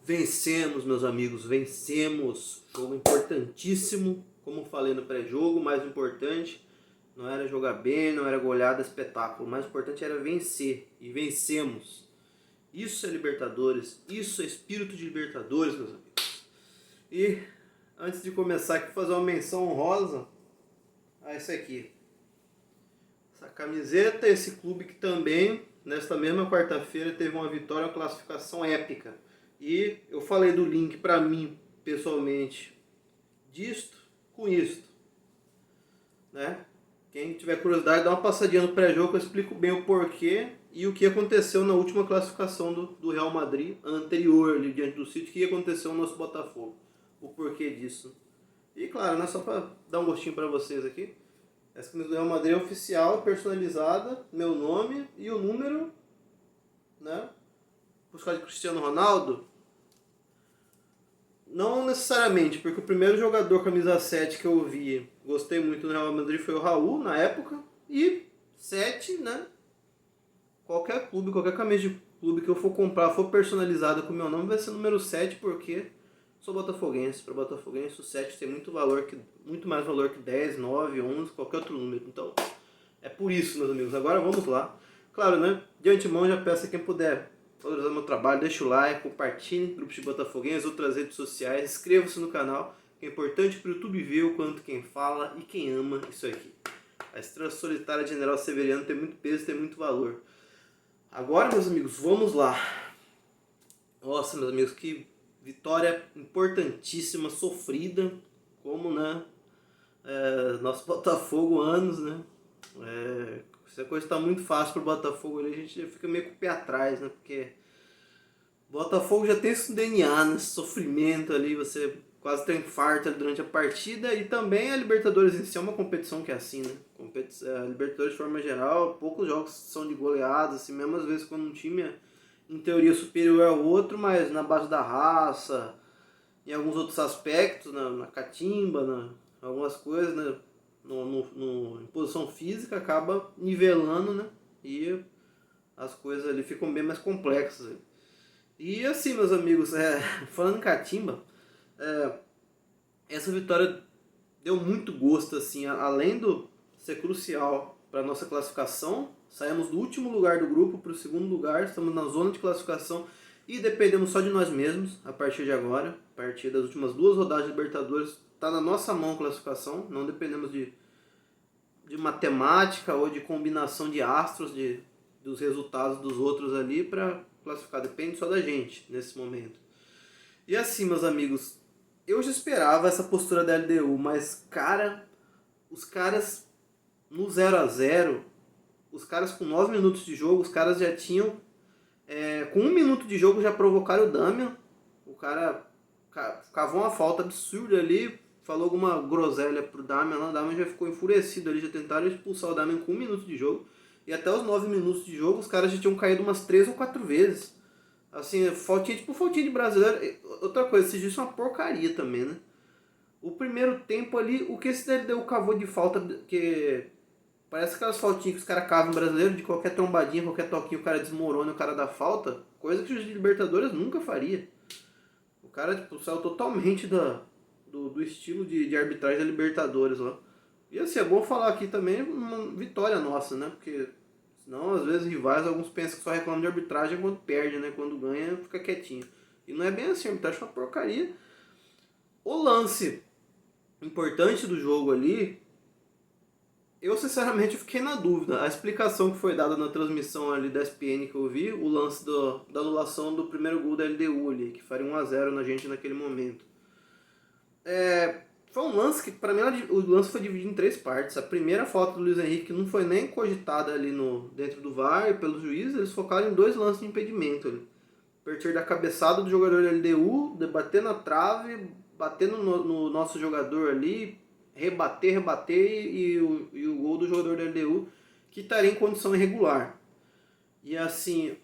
Vencemos, meus amigos, vencemos. Jogo importantíssimo, como falei no pré-jogo, o mais importante não era jogar bem, não era goleada, espetáculo. O mais importante era vencer, e vencemos. Isso é Libertadores, isso é espírito de Libertadores, meus amigos. E antes de começar aqui, fazer uma menção honrosa a esse aqui. Essa camiseta, esse clube que também, nesta mesma quarta-feira, teve uma vitória, uma classificação épica. E eu falei do link para mim, pessoalmente, disto com isto, né? Quem tiver curiosidade, dá uma passadinha no pré-jogo, eu explico bem o porquê e o que aconteceu na última classificação do Real Madrid, anterior ali diante do City, o que aconteceu no nosso Botafogo, o porquê disso. E claro, né, só para dar um gostinho para vocês aqui, essa camisa do Real Madrid é oficial, personalizada, meu nome e o número, né? Por causa de Cristiano Ronaldo. Não necessariamente, porque o primeiro jogador camisa 7 que eu vi, gostei muito do Real Madrid, foi o Raul, na época. E 7, né? Qualquer clube, qualquer camisa de clube que eu for comprar, for personalizada com o meu nome, vai ser número 7, porque sou botafoguense. Para botafoguense, o 7 tem muito valor, muito mais valor que 10, 9, 11, qualquer outro número. Então, é por isso, meus amigos. Agora vamos lá. Claro, né? De antemão, já peço a quem puder valorizar meu trabalho, deixa o like, compartilhe grupos de botafoguenses, outras redes sociais, inscreva-se no canal, que é importante para o YouTube ver o quanto quem fala e quem ama isso aqui. A estrela solitária de General Severiano tem muito peso, tem muito valor. Agora, meus amigos, vamos lá. Nossa, meus amigos, que vitória importantíssima, sofrida, como, né, nosso Botafogo anos, né, se a coisa está muito fácil para o Botafogo ali, a gente já fica meio com o pé atrás, né? Porque o Botafogo já tem esse DNA, né? Esse sofrimento ali, você quase tem infarto durante a partida. E também a Libertadores em si é uma competição que é assim, né? A Libertadores de forma geral, poucos jogos são de goleadas, assim, mesmo às vezes quando um time é em teoria superior ao outro, mas na base da raça, em alguns outros aspectos, na catimba, algumas coisas, né? Em posição física, acaba nivelando, né? E as coisas ali ficam bem mais complexas. E assim, meus amigos, falando em catimba, essa vitória deu muito gosto, assim, além de ser crucial para nossa classificação. Saímos do último lugar do grupo para o segundo lugar, estamos na zona de classificação e dependemos só de nós mesmos a partir de agora. A partir das últimas 2 rodadas de Libertadores, está na nossa mão a classificação, não dependemos de matemática ou de combinação de astros, dos resultados dos outros ali para classificar, depende só da gente nesse momento. E assim, meus amigos, eu já esperava essa postura da LDU, mas cara, os caras no 0-0, os caras com 9 minutos de jogo, os caras já tinham, com 1 minuto de jogo já provocaram o Damian, o cara cavou uma falta absurda ali, falou alguma groselha pro Damian lá, o Damian já ficou enfurecido ali, já tentaram expulsar o Damian com 1 minuto de jogo, e até os 9 minutos de jogo os caras já tinham caído umas 3 ou 4 vezes. Assim, faltinha de brasileiro. Outra coisa, esse juiz é uma porcaria também, né? O primeiro tempo ali, o que esse deu cavou de falta, que parece aquelas faltinhas que os caras cavam brasileiro, de qualquer trombadinha, qualquer toquinho, o cara desmorona, o cara dá falta, coisa que os de Libertadores nunca faria. O cara, tipo, saiu totalmente do estilo de arbitragem da Libertadores lá. E assim, é bom falar aqui também uma vitória nossa, né? Porque senão, às vezes, rivais, alguns pensam que só reclamam de arbitragem quando perde, né? Quando ganha, fica quietinho. E não é bem assim, a arbitragem é uma porcaria. O lance importante do jogo ali, eu sinceramente fiquei na dúvida. A explicação que foi dada na transmissão ali da ESPN que eu vi, o lance da anulação do primeiro gol da LDU ali, que faria 1-0 na gente naquele momento. Foi um lance que, pra mim, o lance foi dividido em 3 partes. A primeira falta do Luiz Henrique não foi nem cogitada ali dentro do VAR e pelos juízes, eles focaram em 2 lances de impedimento ali. A partir da cabeçada do jogador da LDU, de bater na trave, bater no nosso jogador ali, rebater e o gol do jogador da LDU, que estaria em condição irregular. E assim,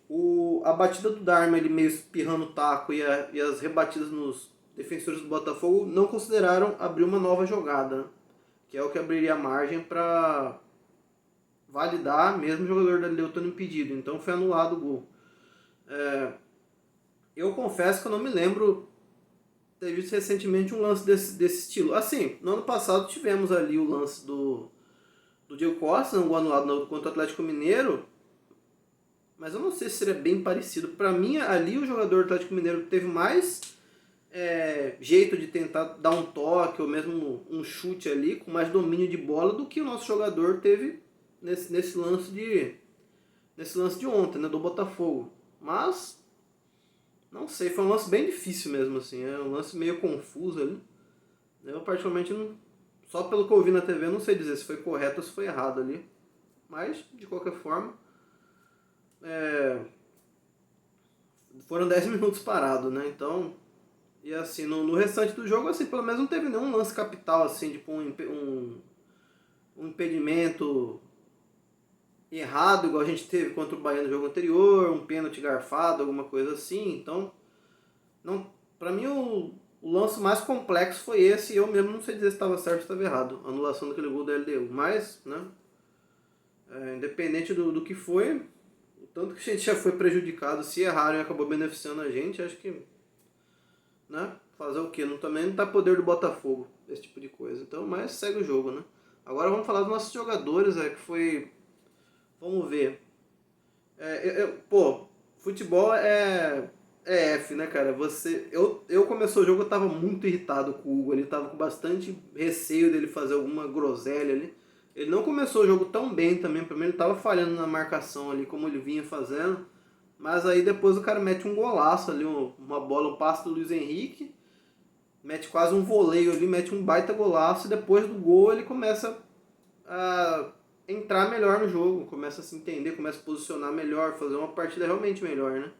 a batida do Dharma, ele meio espirrando o taco e as rebatidas nos defensores do Botafogo não consideraram abrir uma nova jogada, que é o que abriria margem para validar mesmo o jogador da LDU estando impedido. Então foi anulado o gol. eu confesso que eu não me lembro ter visto recentemente um lance desse estilo. Assim, no ano passado tivemos ali o lance do Diego Costa, um gol anulado contra o Atlético Mineiro, mas eu não sei se seria bem parecido. Para mim, ali o jogador do Atlético Mineiro teve mais jeito de tentar dar um toque ou mesmo um chute ali, com mais domínio de bola do que o nosso jogador teve nesse lance de ontem, né, do Botafogo. Mas, não sei, foi um lance bem difícil mesmo, assim, é um lance meio confuso ali. Eu particularmente não, só pelo que eu vi na TV, não sei dizer se foi correto ou se foi errado ali. Mas, de qualquer forma, foram 10 minutos parado, né? Então, e assim, no restante do jogo, assim, pelo menos não teve nenhum lance capital, assim, tipo um impedimento errado, igual a gente teve contra o Bahia no jogo anterior, um pênalti garfado, alguma coisa assim. Então, não, pra mim o lance mais complexo foi esse, e eu mesmo não sei dizer se estava certo ou estava errado, a anulação daquele gol da LDU. Mas, né, independente do que foi, o tanto que a gente já foi prejudicado, se erraram e acabou beneficiando a gente, acho que, né, fazer o quê? Também não tá poder do Botafogo, esse tipo de coisa. Então, mas segue o jogo, né. Agora vamos falar dos nossos jogadores, que foi, vamos ver, pô, futebol é F, né, cara? Eu começou o jogo, eu tava muito irritado com o Hugo, ele tava com bastante receio dele fazer alguma groselha ali. Ele não começou o jogo tão bem também, pra mim ele tava falhando na marcação ali, como ele vinha fazendo. Mas aí depois o cara mete um golaço ali, uma bola, um passe do Luiz Henrique, mete quase um voleio ali, mete um baita golaço, e depois do gol ele começa a entrar melhor no jogo, começa a se entender, começa a posicionar melhor, fazer uma partida realmente melhor, né?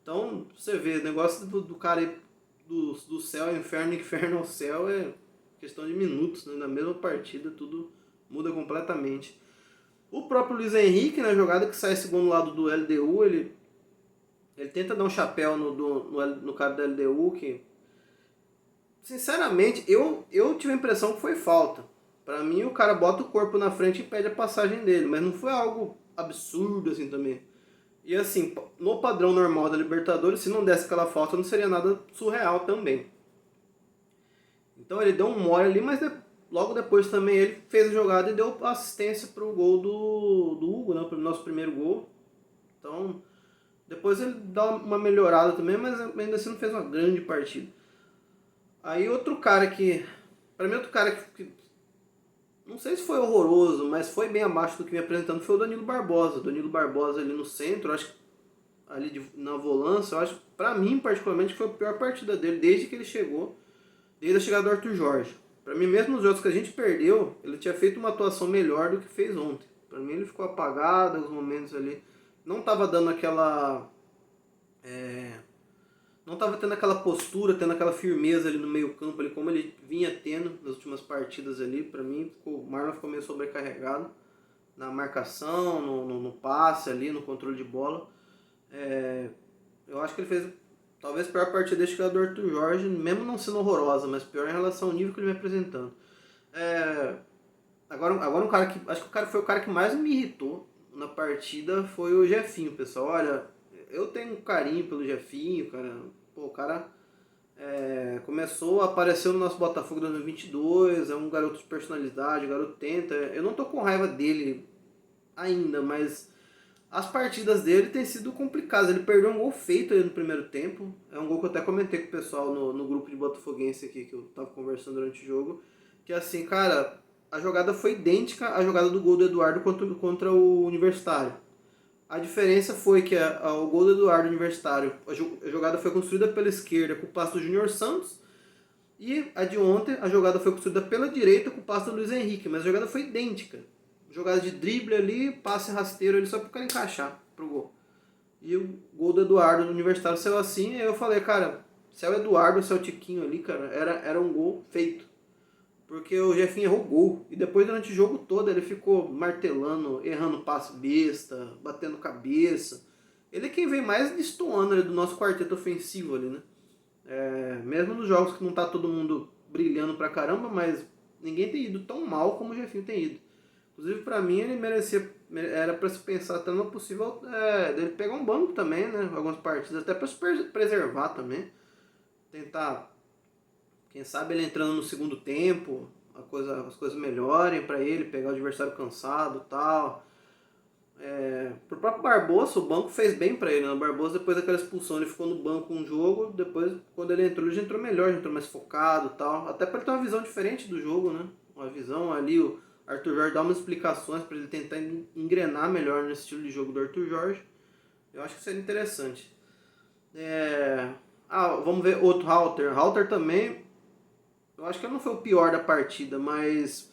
Então, você vê, o negócio do cara ir do céu ao inferno, inferno ao céu, é questão de minutos, né? Na mesma partida tudo muda completamente. O próprio Luiz Henrique, na jogada que sai segundo lado do LDU, ele tenta dar um chapéu no cara do LDU, que, sinceramente, eu tive a impressão que foi falta. Pra mim, o cara bota o corpo na frente e pede a passagem dele, mas não foi algo absurdo assim também. E assim, no padrão normal da Libertadores, se não desse aquela falta, não seria nada surreal também. Então ele deu um mole ali, mas logo depois também ele fez a jogada e deu assistência para o gol do Hugo, né, para o nosso primeiro gol. Então, depois ele dá uma melhorada também, mas ainda assim não fez uma grande partida. Aí outro cara que, para mim outro cara que não sei se foi horroroso, mas foi bem abaixo do que me apresentando, foi o Danilo Barbosa. O Danilo Barbosa ali no centro, acho que ali na volância, eu acho, pra mim particularmente, foi a pior partida dele desde que ele chegou, desde a chegada do Arthur Jorge. Pra mim, mesmo nos jogos que a gente perdeu, ele tinha feito uma atuação melhor do que fez ontem. Pra mim ele ficou apagado em alguns momentos ali, não tava dando aquela... não tava tendo aquela postura, tendo aquela firmeza ali no meio campo, ali, como ele vinha tendo nas últimas partidas ali. Pra mim, o Marlon ficou meio sobrecarregado na marcação, no passe ali, no controle de bola. Eu acho que ele fez talvez a pior partida desde que era do Arthur Jorge, mesmo não sendo horrorosa, mas pior em relação ao nível que ele me apresentando. Agora um cara que, acho que foi o cara que mais me irritou na partida foi o Jefinho, pessoal. Olha, eu tenho um carinho pelo Jefinho, cara. Pô, o cara começou a aparecer no nosso Botafogo 2022, é um garoto de personalidade, o garoto tenta. Eu não tô com raiva dele ainda, mas as partidas dele têm sido complicadas. Ele perdeu um gol feito aí no primeiro tempo. É um gol que eu até comentei com o pessoal no grupo de botafoguense aqui, que eu tava conversando durante o jogo. Que assim, cara, a jogada foi idêntica à jogada do gol do Eduardo contra o Universitário. A diferença foi que o gol do Eduardo Universitário, a jogada foi construída pela esquerda com o passe do Júnior Santos. E a de ontem, a jogada foi construída pela direita com o passe do Luiz Henrique. Mas a jogada foi idêntica. Jogada de drible ali, passe rasteiro ali só pro cara encaixar pro gol. E o gol do Eduardo no Universitário saiu assim, e aí eu falei, cara, se é o Eduardo, se é o Tiquinho ali, cara, era um gol feito. Porque o Jefinho errou o gol. E depois, durante o jogo todo, ele ficou martelando, errando passe besta, batendo cabeça. Ele é quem vem mais destoando ali do nosso quarteto ofensivo ali, né? Mesmo nos jogos que não tá todo mundo brilhando pra caramba, mas ninguém tem ido tão mal como o Jefinho tem ido. Inclusive, pra mim, ele era para se pensar até numa possível dele pegar um banco também, né? Algumas partidas, até para se preservar também. Tentar, quem sabe ele entrando no segundo tempo, as coisas melhorem para ele, pegar o adversário cansado e tal. Pro próprio Barbosa, o banco fez bem para ele, né? O Barbosa, depois daquela expulsão, ele ficou no banco um jogo, depois, quando ele já entrou melhor, já entrou mais focado e tal. Até para ele ter uma visão diferente do jogo, né? Uma visão ali, o Arthur Jorge dá umas explicações para ele tentar engrenar melhor nesse estilo de jogo do Arthur Jorge. Eu acho que seria interessante. Vamos ver outro Halter. Halter também, eu acho que ele não foi o pior da partida, mas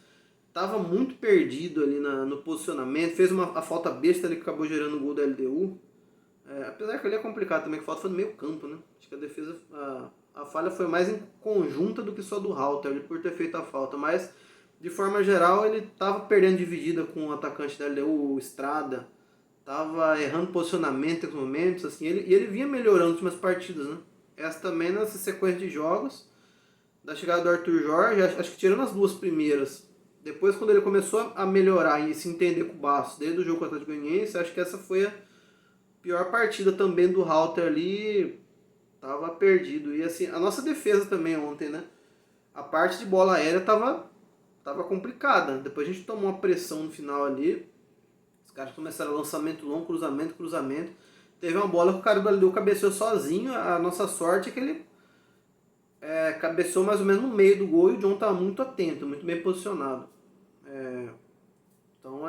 tava muito perdido ali no posicionamento, fez a falta besta ali que acabou gerando o gol da LDU. Apesar que ali é complicado também, que a falta foi no meio campo, né? Acho que a defesa, a falha foi mais em conjunta do que só do Halter, ele por ter feito a falta, mas de forma geral ele tava perdendo dividida com o atacante da LDU, o Estrada, tava errando posicionamento em momentos, assim, ele vinha melhorando nas últimas partidas, né? Essa também nessa sequência de jogos, da chegada do Arthur Jorge, acho que tirando as duas primeiras, depois quando ele começou a melhorar e se entender com o Bastos, desde o jogo contra o Atlético Goianiense, acho que essa foi a pior partida também do Halter ali, tava perdido. E assim, a nossa defesa também ontem, né? A parte de bola aérea tava complicada. Depois a gente tomou uma pressão no final ali, os caras começaram lançamento longo, cruzamento. Teve uma bola que o cara do LDU cabeceou sozinho, a nossa sorte é que ele cabeceou mais ou menos no meio do gol e o John estava muito atento, muito bem posicionado. Então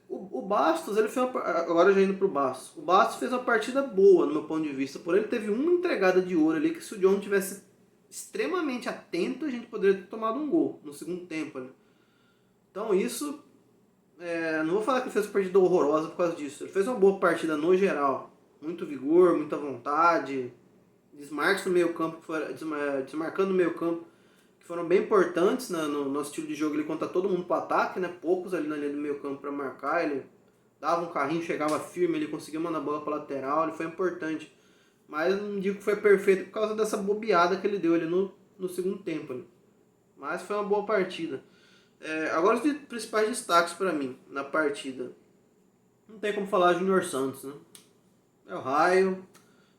o Bastos, ele fez agora já indo pro Bastos. O Bastos fez uma partida boa, no meu ponto de vista. Porém, ele teve uma entregada de ouro ali que se o John tivesse extremamente atento, a gente poderia ter tomado um gol no segundo tempo ali. Então isso, não vou falar que ele fez uma partida horrorosa por causa disso. Ele fez uma boa partida no geral. Muito vigor, muita vontade, desmarques no meio campo, desmarcando no meio campo, que foram bem importantes, né, no nosso estilo de jogo. Ele conta todo mundo para o ataque, né, poucos ali na linha do meio campo para marcar. Ele dava um carrinho, chegava firme, ele conseguia mandar a bola para lateral, ele foi importante. Mas não digo que foi perfeito por causa dessa bobeada que ele deu ali no segundo tempo. Ali. Mas foi uma boa partida. Agora os principais destaques para mim na partida. Não tem como falar Júnior Santos, né? É o Raio,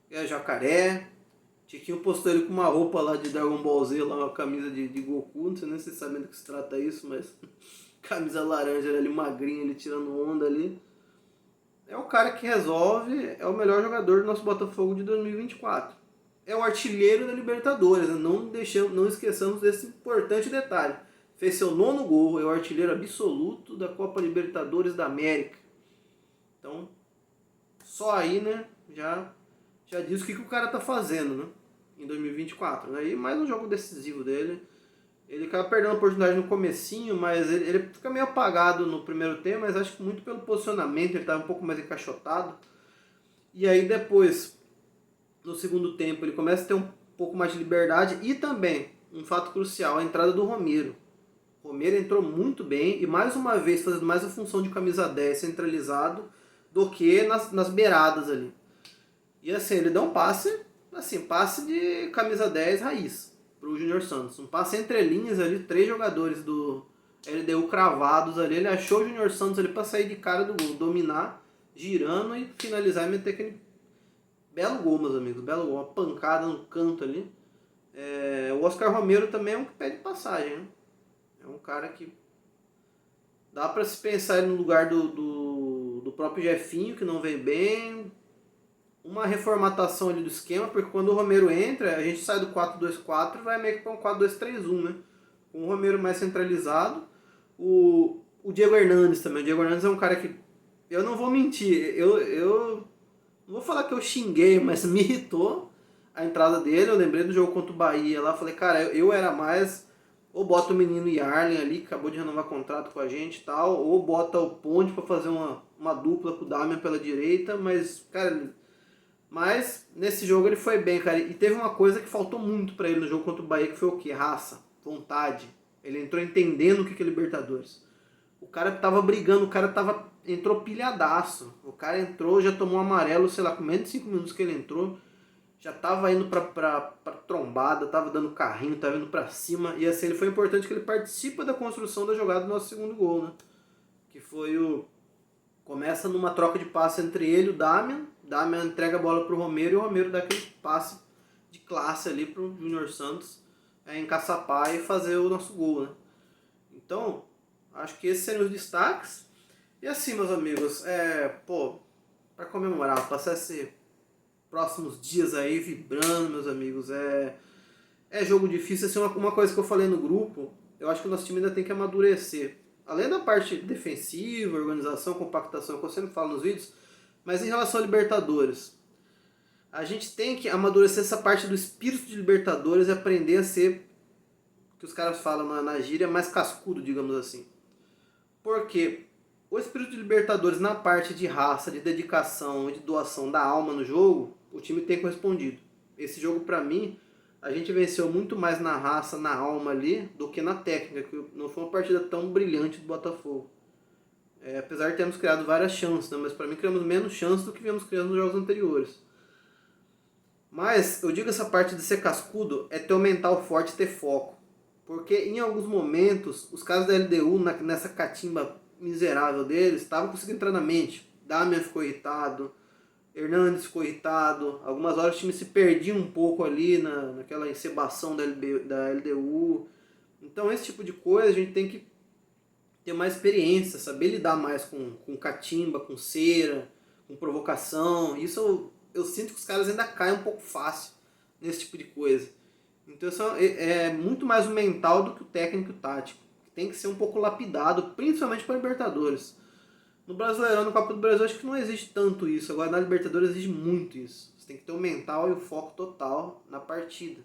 é o Jacaré. Tiquinho postou ele com uma roupa lá de Dragon Ball Z, lá uma camisa de Goku, não sei nem se vocês sabem do que se trata isso, mas camisa laranja ali, magrinho, ele tirando onda ali. É o cara que resolve, é o melhor jogador do nosso Botafogo de 2024. É o artilheiro da Libertadores, né? Não esqueçamos desse importante detalhe. Fez seu 9º gol, é o artilheiro absoluto da Copa Libertadores da América. Então, só aí, né, já diz o que o cara tá fazendo, né, em 2024. Né? E mais um jogo decisivo dele. Ele acaba perdendo a oportunidade no comecinho, mas ele fica meio apagado no primeiro tempo, mas acho que muito pelo posicionamento, ele estava um pouco mais encaixotado. E aí depois, no segundo tempo, ele começa a ter um pouco mais de liberdade e também, um fato crucial, a entrada do Romero. O Romero entrou muito bem e mais uma vez fazendo mais a função de camisa 10 centralizado do que nas beiradas ali. E assim, ele deu um passe de camisa 10 raiz pro Júnior Santos. Um passe entre linhas ali, 3 jogadores do LDU cravados ali. Ele achou o Júnior Santos ali pra sair de cara do gol, dominar, girando e finalizar e meter aquele belo gol, meus amigos. Belo gol, uma pancada no canto ali. O Oscar Romero também é um que pede passagem, né? É um cara que dá pra se pensar ele no lugar do próprio Jefinho, que não veio bem. Uma reformatação ali do esquema, porque quando o Romero entra, a gente sai do 4-2-4 e vai meio que para um 4-2-3-1, né? Com o Romero mais centralizado. O Diego Hernandes também. O Diego Hernandes é um cara que, eu não vou mentir, eu não vou falar que eu xinguei, mas me irritou a entrada dele. Eu lembrei do jogo contra o Bahia lá, falei, cara, eu era mais, ou bota o menino Yarlen ali, que acabou de renovar contrato com a gente e tal, ou bota o Ponte para fazer uma dupla com o Damian pela direita, mas, cara... Mas nesse jogo ele foi bem, cara. E teve uma coisa que faltou muito pra ele no jogo contra o Bahia, que foi o quê? Raça, vontade. Ele entrou entendendo o que é Libertadores. O cara tava brigando, entrou pilhadaço. O cara entrou, já tomou um amarelo, sei lá, com menos de 5 minutos que ele entrou. Já tava indo pra trombada, tava dando carrinho, tava indo pra cima. E assim, ele foi importante que ele participa da construção da jogada do nosso segundo gol, né? que foi o... Começa numa troca de passe entre ele e o Damian. Damian entrega a bola pro Romero e o Romero dá aquele passe de classe ali pro Júnior Santos encaçapar e fazer o nosso gol, né? Então, acho que esses seriam os destaques. E assim, meus amigos, para comemorar, passar esses próximos dias aí vibrando, meus amigos, é jogo difícil. Assim, uma coisa que eu falei no grupo, eu acho que o nosso time ainda tem que amadurecer. Além da parte defensiva, organização, compactação, que eu sempre falo nos vídeos, mas em relação a Libertadores, a gente tem que amadurecer essa parte do espírito de Libertadores e aprender a ser, que os caras falam na gíria, mais cascudo, digamos assim. Porque o espírito de Libertadores na parte de raça, de dedicação e de doação da alma no jogo, o time tem correspondido. Esse jogo, pra mim, a gente venceu muito mais na raça, na alma ali, do que na técnica, que não foi uma partida tão brilhante do Botafogo. Apesar de termos criado várias chances, né? Mas pra mim criamos menos chances do que viemos criando nos jogos anteriores. Mas eu digo essa parte de ser cascudo é ter o mental forte e ter foco. Porque em alguns momentos, os caras da LDU, nessa catimba miserável deles, estavam conseguindo entrar na mente. Damian ficou irritado, Hernandes ficou irritado, algumas horas o time se perdia um pouco ali naquela encebação da LDU. Então esse tipo de coisa a gente tem que ter mais experiência, saber lidar mais com catimba, com cera, com provocação. Isso eu sinto que os caras ainda caem um pouco fácil nesse tipo de coisa. Então isso é muito mais o mental do que o técnico e o tático. Tem que ser um pouco lapidado, principalmente para Libertadores. No Brasileirão, no Copa do Brasil, acho que não existe tanto isso. Agora na Libertadores existe muito isso. Você tem que ter o mental e o foco total na partida.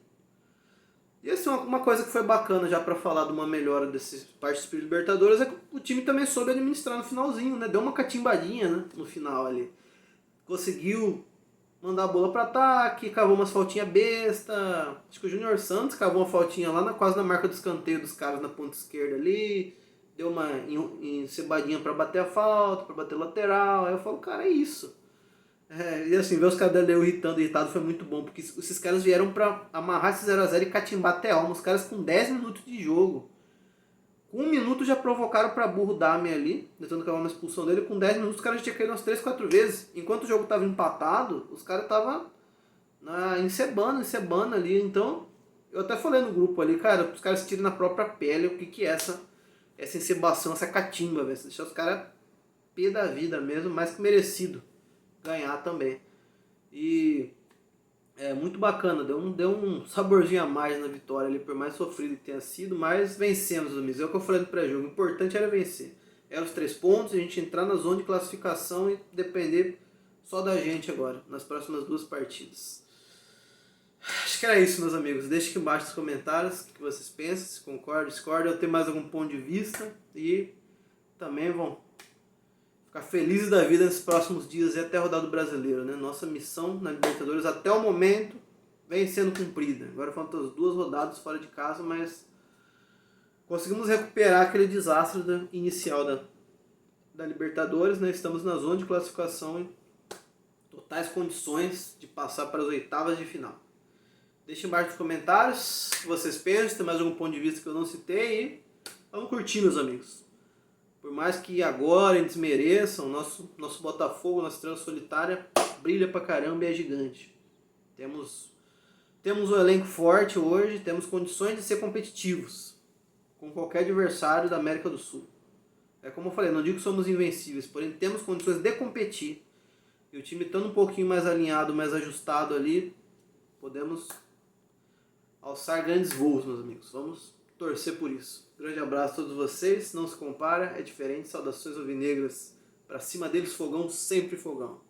E assim, uma coisa que foi bacana já para falar de uma melhora desse parte do espírito Libertadores é que o time também soube administrar no finalzinho, né? Deu uma catimbadinha, né? No final ali. Conseguiu mandar a bola para ataque, cavou umas faltinhas besta. Acho que o Júnior Santos cavou uma faltinha lá quase na marca do escanteio dos caras na ponta esquerda ali. Deu uma encebadinha para bater a falta, para bater lateral. Aí eu falo, cara, é isso. E assim, ver os caras da LDU irritado foi muito bom, porque esses caras vieram pra amarrar esse 0x0 e catimbar até a alma. Os caras com 10 minutos de jogo. Com 1 minuto já provocaram pra burro o Damian ali, tentando acabar uma expulsão dele. Com 10 minutos os caras já tinham caído umas 3, 4 vezes. Enquanto o jogo tava empatado, os caras estavam encebando ali. Então, eu até falei no grupo ali, cara, os caras tiram na própria pele o que é essa encebação, essa catimba, velho. Deixar os caras pé da vida mesmo, mais que merecido ganhar também. E é muito bacana, deu um saborzinho a mais na vitória ali, por mais sofrido que tenha sido, mas vencemos, amigos. É o que eu falei no pré-jogo, o importante era vencer. Eram os 3 pontos, a gente entrar na zona de classificação e depender só da gente agora, nas próximas 2 partidas. Acho que era isso, meus amigos. Deixe aqui embaixo nos comentários o que vocês pensam, se concordam, discordam, eu tenho mais algum ponto de vista e também vão ficar felizes da vida nesses próximos dias e até a rodada do Brasileiro, né? Nossa missão na Libertadores até o momento vem sendo cumprida. Agora faltam as 2 rodadas fora de casa, mas conseguimos recuperar aquele desastre inicial da Libertadores, né? Estamos na zona de classificação em totais condições de passar para as oitavas de final. Deixe embaixo nos comentários o que vocês pensam, se tem mais algum ponto de vista que eu não citei e vamos curtir, meus amigos. Por mais que agora eles mereçam, nosso Botafogo, nossa estrela solitária, brilha pra caramba e é gigante. Temos um elenco forte hoje, temos condições de ser competitivos com qualquer adversário da América do Sul. É como eu falei, não digo que somos invencíveis, porém temos condições de competir. E o time estando um pouquinho mais alinhado, mais ajustado ali, podemos alçar grandes voos, meus amigos. Vamos torcer por isso. Grande abraço a todos vocês. Não se compara, é diferente. Saudações alvinegras. Pra cima deles, fogão, sempre fogão.